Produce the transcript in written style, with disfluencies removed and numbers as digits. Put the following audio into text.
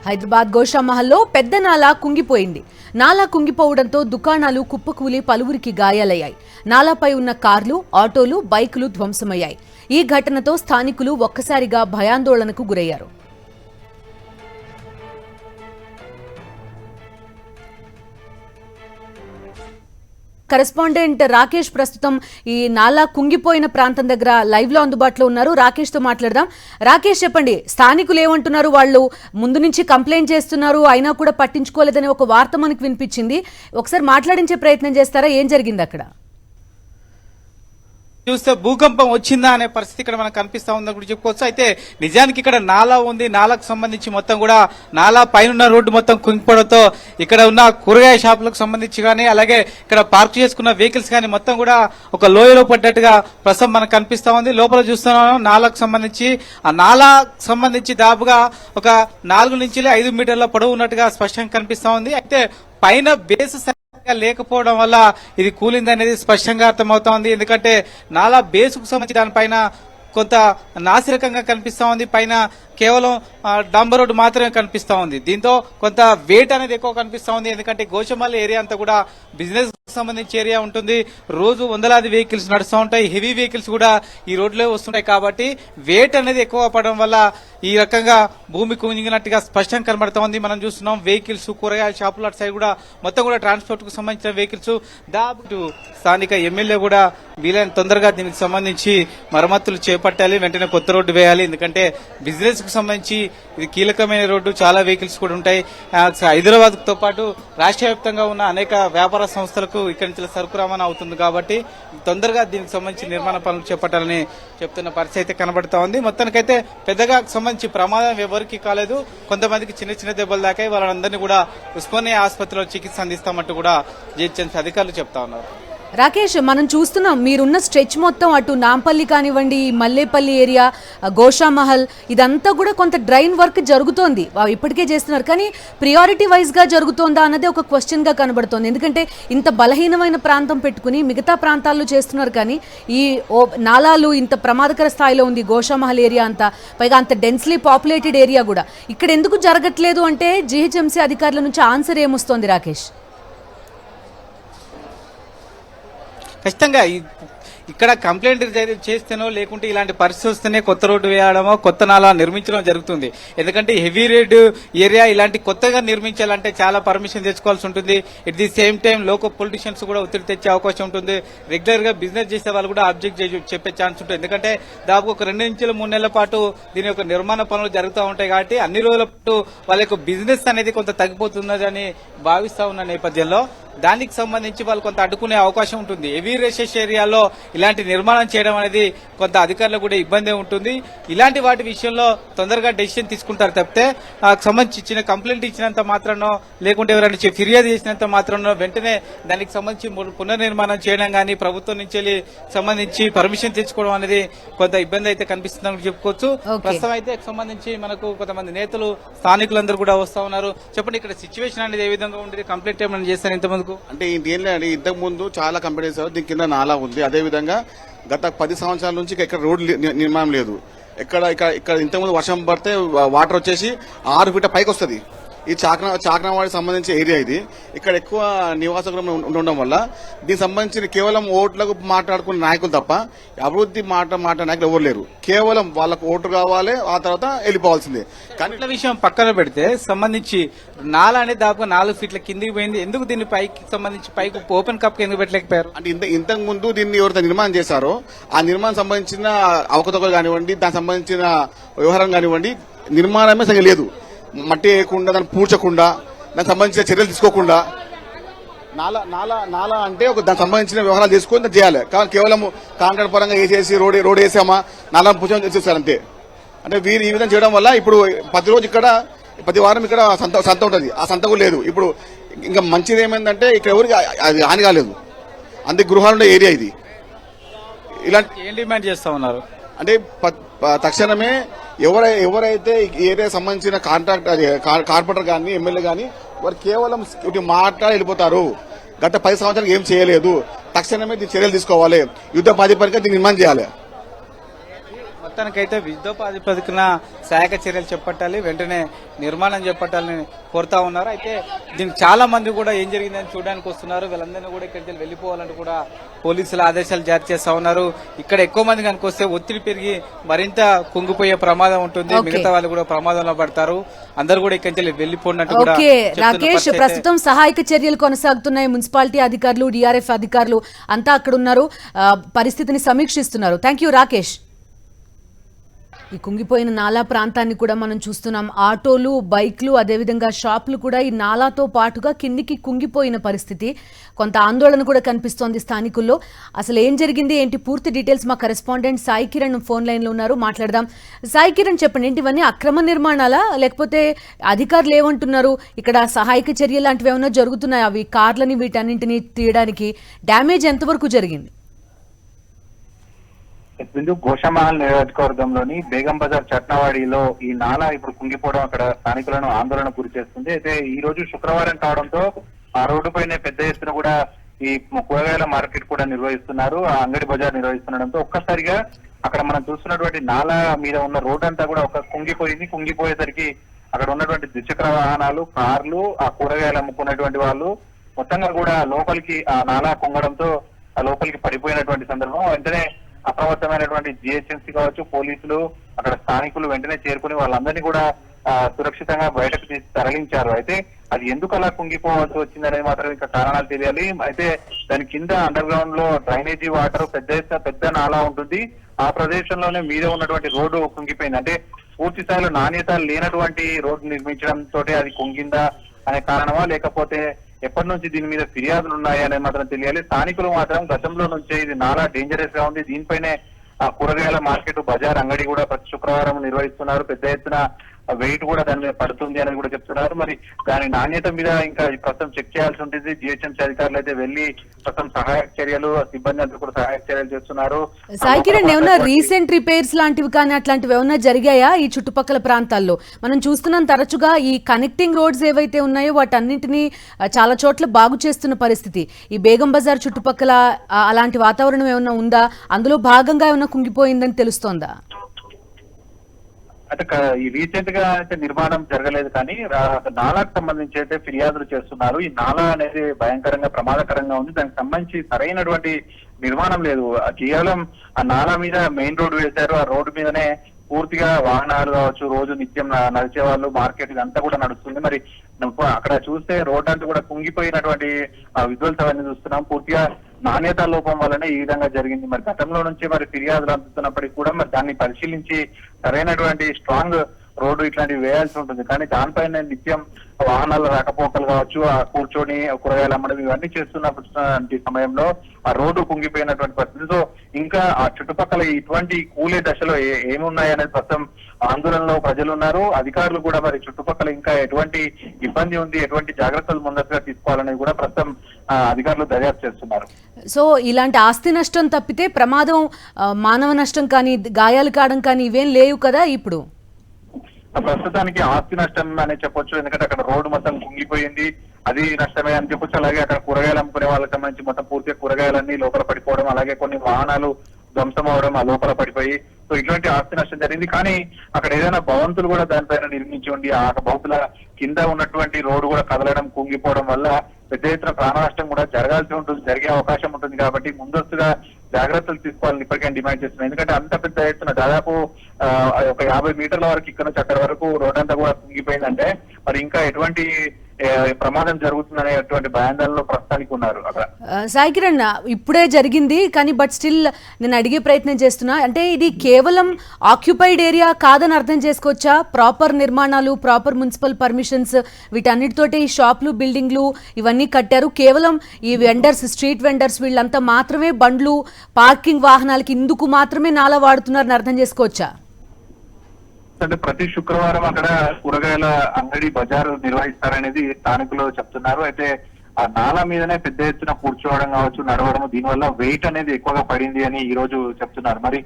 హైదరాబాద్ గోషామహల్లో పెద్ద నాలా కుంగిపోయింది. నాలా కుంగిపోవడంతో దుకాణాలు కుప్పకూలి పలువురికి గాయాలయ్యాయి. నాలాపై ఉన్న కార్లు, ఆటోలు, బైకులు ధ్వంసమయ్యాయి. ఈ ఘటనతో స్థానికులు ఒక్కసారిగా భయాందోళనకు గురయ్యారు. కరెస్పాండెంట్ రాకేష్ ప్రస్తుతం ఈ నాలా కుంగిపోయిన ప్రాంతం దగ్గర లైవ్ లో అందుబాటులో ఉన్నారు. రాకేష్ తో మాట్లాడదాం. రాకేష్, చెప్పండి, స్థానికులు ఏమంటున్నారు? వాళ్ళు ముందు నుంచి కంప్లైంట్ చేస్తున్నారు, అయినా కూడా పట్టించుకోలేదనే ఒక వార్త మనకు వినిపించింది. ఒకసారి మాట్లాడించే ప్రయత్నం చేస్తారా? ఏం జరిగింది అక్కడ? చూస్తే భూకంపం వచ్చిందా అనే పరిస్థితి ఇక్కడ మనకు కనిపిస్తా ఉందని కూడా చెప్పుకోవచ్చు. అయితే నిజానికి ఇక్కడ నాలా ఉంది. నాలాకు సంబంధించి మొత్తం కూడా నాలా పైన రోడ్డు మొత్తం కుంగిపోవడంతో ఇక్కడ ఉన్న కూరగాయ షాపులకు సంబంధించి కానీ, అలాగే ఇక్కడ పార్క్ చేసుకున్న వెహికల్స్ కానీ మొత్తం కూడా ఒక లోయలో పడ్డట్టుగా ప్రస్తుతం మనకు కనిపిస్తా ఉంది. లోపల చూస్తున్నాం నాలాకు సంబంధించి, ఆ నాలాకు సంబంధించి దాదాపుగా ఒక 4 నుంచి 5 మీటర్ల పొడవు ఉన్నట్టుగా స్పష్టంగా కనిపిస్తా ఉంది. అయితే పైన బేస్ లేకపోవడం వల్ల ఇది కూలింది అనేది స్పష్టంగా అర్థమవుతా ఉంది. ఎందుకంటే నాలా బేసుకు సంబంధించి దానిపైన కొంత నాసిరకంగా కనిపిస్తా ఉంది. పైన కేవలం డాంబర్ రోడ్డు మాత్రమే కనిపిస్తా ఉంది. దీంతో కొంత వెయిట్ అనేది ఎక్కువ కనిపిస్తా ఉంది. ఎందుకంటే గోషామహల్ ఏరియా అంతా కూడా బిజినెస్ సంబంధించి ఏరియా ఉంటుంది. రోజు వందలాది వెహికల్స్ నడుస్తూ ఉంటాయి. హెవీ వెహికల్స్ కూడా ఈ రోడ్లో వస్తుంటాయి. కాబట్టి వెయిట్ అనేది ఎక్కువ పడడం వల్ల ఈ రకంగా భూమి కుంగినట్టుగా స్పష్టంగా కనబడతా ఉంది. మనం చూస్తున్నాం వెహికల్స్, కూరగాయల షాపులు అటు సైడ్ కూడా మొత్తం కూడా ట్రాన్స్పోర్ట్ కు సంబంధించిన వెహికల్స్. దాదాపు స్థానిక ఎమ్మెల్యే కూడా వీలైన తొందరగా దీనికి సంబంధించి మరమ్మతులు చేపట్టాలి, వెంటనే కొత్త రోడ్డు వేయాలి. ఎందుకంటే బిజినెస్ కు సంబంధించి ఇది కీలకమైన రోడ్డు, చాలా వెహికల్స్ కూడా ఉంటాయి. హైదరాబాద్ తో పాటు రాష్ట్ర వ్యాప్తంగా ఉన్న అనేక వ్యాపార సంస్థలకు ఇక్కడి నుంచి సరుకు రవాణా అవుతుంది. కాబట్టి తొందరగా దీనికి సంబంధించి నిర్మాణ పనులు చేపట్టాలని చెప్తున్న పరిస్థితి అయితే కనబడతా ఉంది. మొత్తానికైతే పెద్దగా సంబంధించి ప్రమాదం ఎవరికి కాలేదు. కొంతమందికి చిన్న చిన్న దెబ్బలు దాకాయి. వాళ్ళందరినీ కూడా ఉస్మానియా ఆసుపత్రిలో చికిత్స అందిస్తామంటూ కూడా జిహెచ్ఎంసీ అధికారులు చెప్తా ఉన్నారు. రాకేష్, మనం చూస్తున్నాం మీరున్న స్ట్రెచ్ మొత్తం అటు నాంపల్లి కానివ్వండి, మల్లేపల్లి ఏరియా, గోషామహల్, ఇదంతా కూడా కొంత డ్రైన్ వర్క్ జరుగుతోంది. ఇప్పటికే చేస్తున్నారు, కానీ ప్రియారిటీ వైజ్ గా జరుగుతోందా అన్నది ఒక క్వశ్చన్ గా కనబడుతోంది. ఎందుకంటే ఇంత బలహీనమైన ప్రాంతం పెట్టుకుని మిగతా ప్రాంతాల్లో చేస్తున్నారు, కానీ ఈ నాలాలు ఇంత ప్రమాదకర స్థాయిలో ఉంది గోషామహల్ ఏరియా అంతా, పైగా అంత డెన్స్లీ పాపులేటెడ్ ఏరియా కూడా. ఇక్కడ ఎందుకు జరగట్లేదు అంటే జిహెచ్ఎంసీ అధికారుల నుంచి ఆన్సర్ ఏమొస్తోంది రాకేష్? ఖచ్చితంగా ఇక్కడ కంప్లైంట్ చేస్తేనో లేకుంటే ఇలాంటి పరిస్థితి వస్తేనే కొత్త రోడ్డు వేయడమో కొత్త నాలా నిర్మించడం జరుగుతుంది. ఎందుకంటే హెవీ రేడ్ ఏరియా ఇలాంటి కొత్తగా నిర్మించాలంటే చాలా పర్మిషన్ తెచ్చుకోవాల్సి ఉంటుంది. At the same time local politicians కూడా ఒత్తిడి తెచ్చే అవకాశం ఉంటుంది. రెగ్యులర్ గా బిజినెస్ చేసే వాళ్ళు కూడా ఆబ్జెక్ట్ చెప్పే ఛాన్స్ ఉంటుంది. ఎందుకంటే దాదాపు ఒక 2 నుంచి 3 నెలల పాటు దీని యొక్క నిర్మాణ పనులు జరుగుతూ ఉంటాయి. కాబట్టి అన్ని రోజుల పాటు వాళ్ళ యొక్క బిజినెస్ అనేది కొంత తగ్గిపోతున్నదని భావిస్తా ఉన్న నేపథ్యంలో దానికి సంబంధించి వాళ్ళు కొంత అడ్డుకునే అవకాశం ఉంటుంది. హెవీ రేషెస్ ఏరియాలో ఇలాంటి నిర్మాణం చేయడం అనేది కొంత అధికారులకు కూడా ఇబ్బంది ఉంటుంది. ఇలాంటి వాటి విషయంలో తొందరగా డెసిషన్ తీసుకుంటారు తప్పితే సంబంధించి ఇచ్చిన కంప్లైంట్ ఇచ్చినంత మాత్రానో లేకుంటే ఎవరైనా ఫిర్యాదు చేసినంత మాత్రానో వెంటనే దానికి సంబంధించి పునర్నిర్మాణం చేయడం కానీ ప్రభుత్వం నుంచి సంబంధించి పర్మిషన్ తెచ్చుకోవడం అనేది కొంత ఇబ్బంది అయితే కనిపిస్తుందని చెప్పుకోవచ్చు. ప్రస్తుతం అయితే సంబంధించి మనకు కొంతమంది నేతలు, స్థానికులందరూ కూడా వస్తా ఉన్నారు. చెప్పండి, ఇక్కడ సిచ్యువేషన్ అనేది ఏ విధంగా ఉండేది? కంప్లైంట్ ఏమైనా చేస్తారు ఇంతమంది? అంటే ఏంటంటే ఇంతకు ముందు చాలా కంపెనీస్ దీని కింద నాలా ఉంది. అదేవిధంగా గత 10 సంవత్సరాల నుంచి ఇక్కడ రోడ్డు నిర్మాణం లేదు. ఇక్కడ ఇంతకుముందు వర్షం పడితే వాటర్ వచ్చేసి 6 ఫీట్ల పైకి వస్తుంది. ఈ చాకనవాడికి సంబంధించిన ఏరియా ఇది. ఇక్కడ ఎక్కువ నివాస గృహం ఉండడం వల్ల దీనికి సంబంధించిన కేవలం ఓట్లకు మాట్లాడుకునే నాయకులు తప్ప అభివృద్ధి మాట్లాడే నాయకులు ఎవరు లేరు. కేవలం వాళ్ళకు ఓటు కావాలి, ఆ తర్వాత వెళ్ళిపోవాల్సిందే. కానీ విషయం పక్కన పెడితే సంబంధించి నాలా అనేది దాదాపు 4 ఫీట్ల కిందికి పోయింది. ఎందుకు దీన్ని పైకి సంబంధించి పైకి ఓపెన్ కప్ ఎందుకు పెట్టలేకపోయారు? అంటే ఇంతకు ముందు దీన్ని ఎవరైతే నిర్మాణం చేశారో ఆ నిర్మాణం సంబంధించిన అవకతవకలు కానివ్వండి, దానికి సంబంధించిన వ్యవహారం కానివ్వండి, నిర్మాణమే సరిగా లేదు. మట్టి వేయకుండా, దాన్ని పూడ్చకుండా, దానికి సంబంధించిన చర్యలు తీసుకోకుండా, నాలా అంటే ఒక దానికి సంబంధించిన వ్యవహారాలు తీసుకొని దాన్ని చేయాలి. కానీ కేవలం కాంట్రాక్ట్ పరంగా వేసేసి రోడ్ వేసామా, నాలా పూజ చేసేసారు అంతే. అంటే వీరు ఈ విధంగా చేయడం వల్ల ఇప్పుడు ప్రతి వారం ఇక్కడ సంత ఉంటుంది. ఆ సంత కూడా లేదు. ఇప్పుడు ఇంకా మంచిది ఏమైందంటే ఇక్కడ ఎవరికి అది హాని కాలేదు. అందుకే గృహాలుండే ఏరియా ఇది. ఇలాంటి ఏం డిమాండ్ చేస్తా ఉన్నారు అంటే తక్షణమే ఎవరైతే ఏరియా సంబంధించిన కార్పొరేటర్ కానీ, ఎమ్మెల్యే కానీ వారు కేవలం మాట్లాడి వెళ్ళిపోతారు. గత 10 సంవత్సరాలు ఏం చేయలేదు. తక్షణమే దీని చర్యలు తీసుకోవాలి. యుద్ధ ప్రాతిపదికన దీన్ని నిర్మాణం చేయాలి. మొత్తానికైతే యుద్ధోపాధిపతికిన సహాయక చర్యలు చేపట్టాలి, వెంటనే నిర్మాణం చేపట్టాలని కోరుతా ఉన్నారు. అయితే దీనికి చాలా మంది కూడా ఏం జరిగిందని చూడడానికి వస్తున్నారు. వీళ్ళందరినీ కూడా ఇక్కడికి వెళ్ళిపోవాలంటూ కూడా పోలీసులు ఆదేశాలు జారీ చేస్తా ఉన్నారు. ఇక్కడ ఎక్కువ మంది కనుక వస్తే ఒత్తిడి పెరిగి మరింత కుంగిపోయే ప్రమాదం ఉంటుంది. మిగతా వాళ్ళు కూడా ప్రమాదంలో పడతారు. అందరూ కూడా ఇక్కడి వెళ్ళిపోయినట్టు కూడా రాకేష్, ప్రస్తుతం సహాయక చర్యలు కొనసాగుతున్నాయి. మున్సిపాలిటీ అధికారులు, డిఆర్ఎఫ్ అధికారులు అంతా అక్కడ ఉన్నారు, పరిస్థితిని సమీక్షిస్తున్నారు. Thank you Rakesh. ఈ కుంగిపోయిన నాలా ప్రాంతాన్ని కూడా మనం చూస్తున్నాం. ఆటోలు, బైక్లు, అదేవిధంగా షాపులు కూడా ఈ నాలాతో పాటుగా కిందికి కుంగిపోయిన పరిస్థితి. కొంత ఆందోళన కూడా కనిపిస్తోంది స్థానికుల్లో. అసలు ఏం జరిగింది ఏంటి పూర్తి డీటెయిల్స్ మా కరెస్పాండెంట్ సాయి కిరణ్ ఫోన్ లైన్లో ఉన్నారు, మాట్లాడదాం. సాయి కిరణ్, చెప్పండి, ఏంటి ఇవన్నీ అక్రమ నిర్మాణాలా లేకపోతే అధికారులు ఏమంటున్నారు? ఇక్కడ సహాయక చర్యలు లాంటివి ఏమైనా జరుగుతున్నాయి? అవి కార్లని వీటన్నింటినీ తీయడానికి డ్యామేజ్ ఎంతవరకు జరిగింది? గోషామహల్ నియోజకవర్గంలోని బేగం బజార్ చట్నవాడిలో ఈ నాలా ఇప్పుడు కుంగిపోవడం అక్కడ స్థానికులను ఆందోళన గురి చేస్తుంది. అయితే ఈ రోజు శుక్రవారం కావడంతో ఆ రోడ్డు పైన పెద్ద ఎత్తున కూడా ఈ కూరగాయల మార్కెట్ కూడా నిర్వహిస్తున్నారు, ఆ అంగడి బజార్ నిర్వహిస్తుండడంతో ఒక్కసారిగా అక్కడ మనం చూస్తున్నటువంటి నాలా మీద ఉన్న రోడ్ అంతా కూడా ఒక కుంగిపోయింది. కుంగిపోయేసరికి అక్కడ ఉన్నటువంటి ద్విచక్ర వాహనాలు, కార్లు, ఆ కూరగాయలు అమ్ముకున్నటువంటి వాళ్ళు మొత్తంగా కూడా లోపలికి ఆ నాలా కుంగడంతో ఆ లోపలికి పడిపోయినటువంటి సందర్భం. వెంటనే అప్రమత్తమైనటువంటి జిహెచ్ఎంసీ కావచ్చు, పోలీసులు, అక్కడ స్థానికులు వెంటనే చేరుకుని వాళ్ళందరినీ కూడా సురక్షితంగా బయటకు తీసి తరలించారు. అయితే అది ఎందుకు అలా కుంగిపోవాల్సి వచ్చిందనేది మాత్రం ఇంకా కారణాలు తెలియాలి. అయితే దాని కింద అండర్ గ్రౌండ్ లో డ్రైనేజీ వాటర్ పెద్ద నాలా ఉంటుంది. ఆ ప్రదేశంలోనే మీద ఉన్నటువంటి రోడ్డు కుంగిపోయింది. అంటే పూర్తి స్థాయిలో నాణ్యత లేనటువంటి రోడ్డు నిర్మించడంతో అది కుంగిందా అనే కారణమా, లేకపోతే ఎప్పటి నుంచి దీని మీద ఫిర్యాదులు ఉన్నాయి అనేది మాత్రం తెలియాలి. స్థానికులు మాత్రం గతంలో నుంచే ఇది నాలా డేంజరస్ గా ఉంది, దీనిపైనే ఆ కూరగాయల మార్కెట్, బజార్, అంగడి కూడా ప్రతి శుక్రవారం నిర్వహిస్తున్నారు. పెద్ద ఎత్తున వెయిట్ కూడా దాని మీద పడుతుంది అనేది కూడా చెప్తున్నారు. మరి దాని నాణ్యత మీద ఇంకా ప్రస్తుతం చెక్ చేయాల్సి ఉంటుంది. జిహెచ్ఎంసీ అధికారులు అయితే వెళ్లి ప్రస్తుతం సహాయక చర్యలు, సిబ్బంది అంతా కూడా సహాయక చర్యలు చేస్తున్నారు. సాయి కిరణ్, ఏమన్నా రీసెంట్ రిపేర్స్ లాంటివి కానీ అట్లాంటివి ఏమన్నా జరిగాయా ఈ చుట్టుపక్కల ప్రాంతాల్లో? మనం చూస్తున్నాం తరచుగా ఈ కనెక్టింగ్ రోడ్స్ ఏవైతే ఉన్నాయో వాటన్నింటినీ చాలా చోట్ల బాగు చేస్తున్న పరిస్థితి. ఈ బేగం బజార్ చుట్టుపక్కల అలాంటి వాతావరణం ఏమన్నా ఉందా? అందులో భాగంగా ఏమన్నా కుంగిపోయిందని తెలుస్తోందా? అంటే ఈ రీసెంట్ గా అయితే నిర్మాణం జరగలేదు, కానీ నాలాకు సంబంధించి అయితే ఫిర్యాదులు చేస్తున్నారు. ఈ నాలా అనేది భయంకరంగా ప్రమాదకరంగా ఉంది, దానికి సంబంధించి సరైనటువంటి నిర్మాణం లేదు. కేవలం ఆ నాలా మీద మెయిన్ రోడ్డు వేశారు, ఆ రోడ్డు మీదనే పూర్తిగా వాహనాలు కావచ్చు, రోజు నిత్యం నడిచే వాళ్ళు, మార్కెట్ ఇదంతా కూడా నడుస్తుంది. మరి అక్కడ చూస్తే రోడ్ అంతా కూడా కుంగిపోయినటువంటి విజువల్స్ అవన్నీ చూస్తున్నాం. పూర్తిగా నాణ్యత లోపం వల్లనే ఈ విధంగా జరిగింది. మరి గతంలో నుంచి మరి ఫిర్యాదులు అందుతున్నప్పటికీ కూడా మరి దాన్ని పరిశీలించి సరైనటువంటి స్ట్రాంగ్ రోడ్డు ఇట్లాంటివి వేయాల్సి ఉంటుంది. కానీ దానిపైన నిత్యం వాహనాల రాకపోకలు కావచ్చు, ఆ కూర్చొని కూరగాయలు అమ్మడం ఇవన్నీ చేస్తున్నటువంటి సమయంలో ఆ రోడ్డు కుంగిపోయినటువంటి పరిస్థితి. సో ఇంకా ఆ చుట్టుపక్కల ఇటువంటి కూలే దశలో ఏమున్నాయి అనేది ప్రస్తుతం ఆందోళనలో ప్రజలు ఉన్నారు. అధికారులు కూడా మరి చుట్టుపక్కల ఇంకా ఎటువంటి ఇబ్బంది ఉంది, ఎటువంటి జాగ్రత్తలు ముందస్తుగా తీసుకోవాలనేది కూడా ప్రస్తుతం అధికారులు దర్యాప్తు చేస్తున్నారు. సో ఇలాంటి ఆస్తి నష్టం తప్పితే ప్రమాదం, మానవ నష్టం కానీ, గాయాలు కావడం కానీ ఇవేం లేవు కదా ఇప్పుడు? ప్రస్తుతానికి ఆస్తి నష్టం అనే చెప్పొచ్చు, ఎందుకంటే అక్కడ రోడ్డు మొత్తం కుంగిపోయింది, అది నష్టమే అని చెప్పొచ్చు. అలాగే అక్కడ కూరగాయలు అమ్ముకునే వాళ్ళకి సంబంధించి మొత్తం పూర్తిగా కూరగాయలన్నీ లోపల పడిపోవడం, అలాగే కొన్ని వాహనాలు ధ్వంసం అవడం, ఆ లోపల పడిపోయి, సో ఇటువంటి ఆస్తి నష్టం జరిగింది. కానీ అక్కడ ఏదైనా భవంతులు కూడా దానిపైన నిర్మించి ఉండి ఆ భవంతుల కింద ఉన్నటువంటి రోడ్డు కూడా కదలడం, కుంగిపోవడం వల్ల పెద్ద ఎత్తున ప్రాణ నష్టం కూడా జరిగే అవకాశం ఉంటుంది. కాబట్టి ముందస్తుగా జాగ్రత్తలు తీసుకోవాలని ఇప్పటికే డిమాండ్ చేస్తున్నాం. ఎందుకంటే అంత పెద్ద ఎత్తున దాదాపు ఒక 50 మీటర్ల వరకు ఇక్కడ నుంచి అక్కడ వరకు రోడ్ అంతా కూడా కుంగిపోయిందంటే మరి ఇంకా ఎటువంటి ప్రమాదం జరుగుతుందనేటువంటి భయాందోళనలో ప్రస్తుతానికి ఉన్నారు అక్కడ. సాయి కిరణ్, ఇప్పుడే జరిగింది కానీ బట్ స్టిల్ నేను అడిగే ప్రయత్నం చేస్తున్నా, అంటే ఇది కేవలం ఆక్యుపైడ్ ఏరియా కాదని అర్థం చేసుకోవచ్చా? ప్రాపర్ నిర్మాణాలు, ప్రాపర్ మున్సిపల్ పర్మిషన్స్ వీటన్నిటితోటి ఈ షాపులు, బిల్డింగ్లు ఇవన్నీ కట్టారు. కేవలం ఈ వెండర్స్, స్ట్రీట్ వెండర్స్ వీళ్ళంతా మాత్రమే బండ్లు, పార్కింగ్ వాహనాలకి ఇందుకు మాత్రమే నాలా వాడుతున్నారని అర్థం చేసుకోవచ్చా? అంటే ప్రతి శుక్రవారం అక్కడ కూరగాయల అంగడి, బజారు నిర్వహిస్తారనేది స్థానికులు చెప్తున్నారు. అయితే ఆ నాలా మీదనే పెద్ద ఎత్తున కూర్చోవడం కావచ్చు, నడవడం, దీనివల్ల వెయిట్ అనేది ఎక్కువగా పడింది అని ఈ రోజు చెప్తున్నారు. మరి